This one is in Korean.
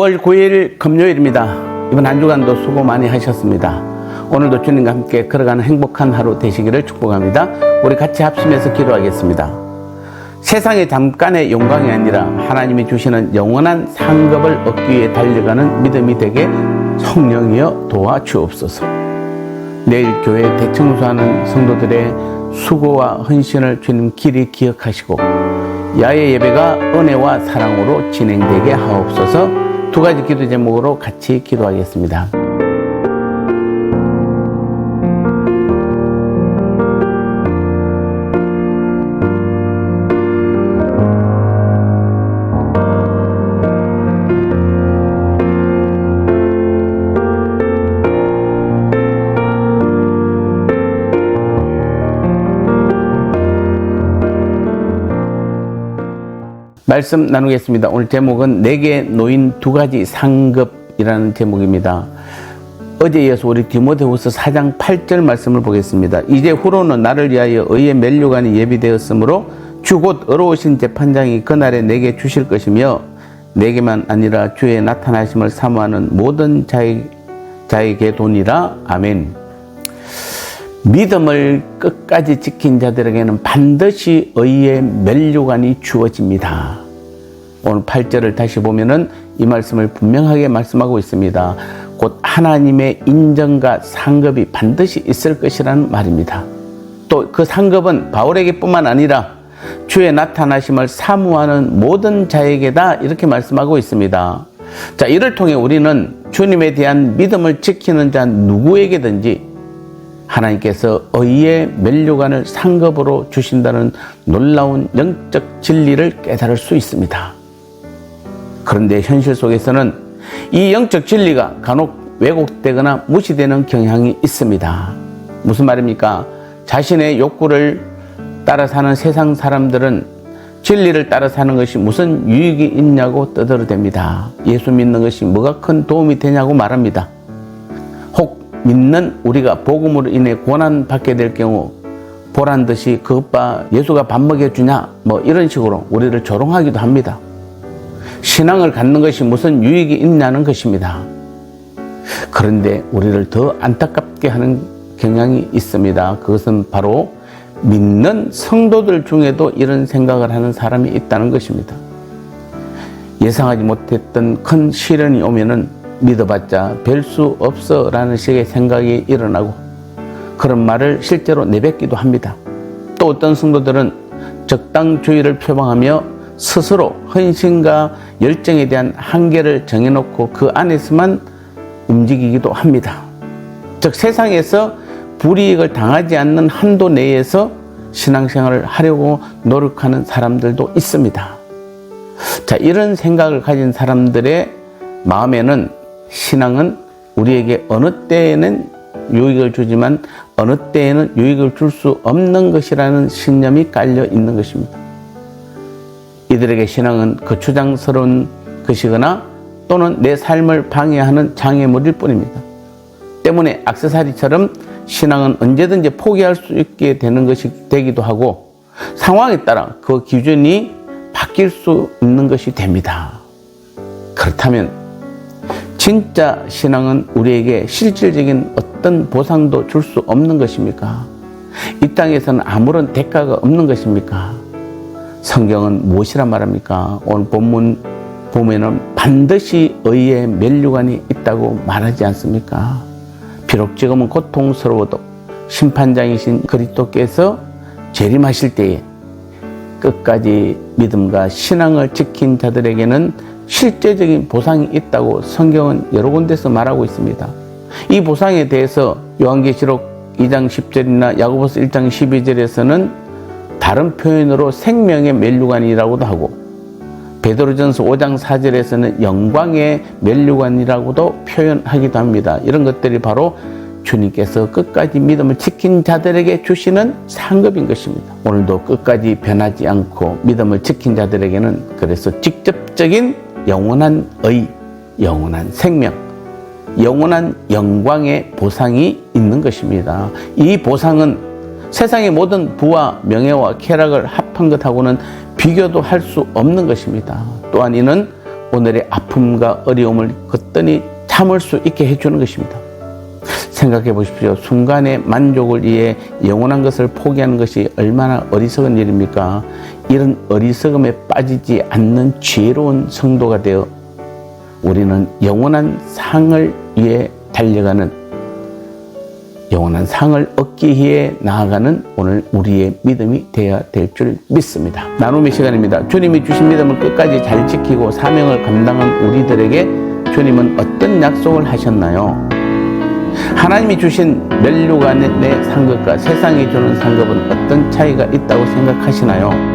5월 9일 금요일입니다. 이번 한 주간도 수고 많이 하셨습니다. 오늘도 주님과 함께 걸어가는 행복한 하루 되시기를 축복합니다. 우리 같이 합심해서 기도하겠습니다. 세상의 잠깐의 영광이 아니라 하나님이 주시는 영원한 상급을 얻기 위해 달려가는 믿음이 되게 성령이여 도와주옵소서. 내일 교회 대청소하는 성도들의 수고와 헌신을 주님 길이 기억하시고 야외 예배가 은혜와 사랑으로 진행되게 하옵소서. 두 가지 기도 제목으로 같이 기도하겠습니다. 말씀 나누겠습니다. 오늘 제목은 내게 놓인 두 가지 상급이라는 제목입니다. 어제 이어서 우리 디모데후서 4장 8절 말씀을 보겠습니다. 이제 후로는 나를 위하여 의의 면류관이 예비되었으므로 주 곧 의로우신 재판장이 그날에 내게 주실 것이며 내게만 아니라 주의 나타나심을 사모하는 모든 자에게 도니라. 아멘. 믿음을 끝까지 지킨 자들에게는 반드시 의의 면류관이 주어집니다. 오늘 8절을 다시 보면은 이 말씀을 분명하게 말씀하고 있습니다. 곧 하나님의 인정과 상급이 반드시 있을 것이라는 말입니다. 또 그 상급은 바울에게 뿐만 아니라 주의 나타나심을 사모하는 모든 자에게다 이렇게 말씀하고 있습니다. 자, 이를 통해 우리는 주님에 대한 믿음을 지키는 자 누구에게든지 하나님께서 의의 면류관을 상급으로 주신다는 놀라운 영적 진리를 깨달을 수 있습니다. 그런데 현실 속에서는 이 영적 진리가 간혹 왜곡되거나 무시되는 경향이 있습니다. 무슨 말입니까? 자신의 욕구를 따라 사는 세상 사람들은 진리를 따라 사는 것이 무슨 유익이 있냐고 떠들어댑니다. 예수 믿는 것이 뭐가 큰 도움이 되냐고 말합니다. 혹 믿는 우리가 복음으로 인해 고난받게 될 경우 보란 듯이 그것 봐 예수가 밥 먹여주냐 뭐 이런 식으로 우리를 조롱하기도 합니다. 신앙을 갖는 것이 무슨 유익이 있냐는 것입니다. 그런데 우리를 더 안타깝게 하는 경향이 있습니다. 그것은 바로 믿는 성도들 중에도 이런 생각을 하는 사람이 있다는 것입니다. 예상하지 못했던 큰 시련이 오면은 믿어봤자 별 수 없어 라는 식의 생각이 일어나고 그런 말을 실제로 내뱉기도 합니다. 또 어떤 성도들은 적당주의를 표방하며 스스로 헌신과 열정에 대한 한계를 정해놓고 그 안에서만 움직이기도 합니다. 즉 세상에서 불이익을 당하지 않는 한도 내에서 신앙생활을 하려고 노력하는 사람들도 있습니다. 자, 이런 생각을 가진 사람들의 마음에는 신앙은 우리에게 어느 때에는 유익을 주지만 어느 때에는 유익을 줄 수 없는 것이라는 신념이 깔려 있는 것입니다. 이들에게 신앙은 거추장스러운 것이거나 또는 내 삶을 방해하는 장애물일 뿐입니다. 때문에 액세서리처럼 신앙은 언제든지 포기할 수 있게 되는 것이 되기도 하고 상황에 따라 그 기준이 바뀔 수 있는 것이 됩니다. 그렇다면 진짜 신앙은 우리에게 실질적인 어떤 보상도 줄 수 없는 것입니까? 이 땅에서는 아무런 대가가 없는 것입니까? 성경은 무엇이란 말합니까? 오늘 본문 보면은 반드시 의의 면류관이 있다고 말하지 않습니까? 비록 지금은 고통스러워도 심판장이신 그리스도께서 재림하실 때에 끝까지 믿음과 신앙을 지킨 자들에게는 실제적인 보상이 있다고 성경은 여러 군데서 말하고 있습니다. 이 보상에 대해서 요한계시록 2장 10절이나 야고보서 1장 12절에서는 다른 표현으로 생명의 면류관이라고도 하고 베드로전서 5장 4절에서는 영광의 면류관이라고도 표현하기도 합니다. 이런 것들이 바로 주님께서 끝까지 믿음을 지킨 자들에게 주시는 상급인 것입니다. 오늘도 끝까지 변하지 않고 믿음을 지킨 자들에게는 그래서 직접적인 영원한 의, 영원한 생명, 영원한 영광의 보상이 있는 것입니다. 이 보상은 세상의 모든 부와 명예와 쾌락을 합한 것하고는 비교도 할 수 없는 것입니다. 또한 이는 오늘의 아픔과 어려움을 거뜬히 참을 수 있게 해주는 것입니다. 생각해 보십시오. 순간의 만족을 위해 영원한 것을 포기하는 것이 얼마나 어리석은 일입니까? 이런 어리석음에 빠지지 않는 지혜로운 성도가 되어 우리는 영원한 상을 위해 달려가는, 영원한 상을 얻기 위해 나아가는 오늘 우리의 믿음이 되어야 될 줄 믿습니다. 나눔의 시간입니다. 주님이 주신 믿음을 끝까지 잘 지키고 사명을 감당한 우리들에게 주님은 어떤 약속을 하셨나요? 하나님이 주신 면류관의 상급과 세상이 주는 상급은 어떤 차이가 있다고 생각하시나요?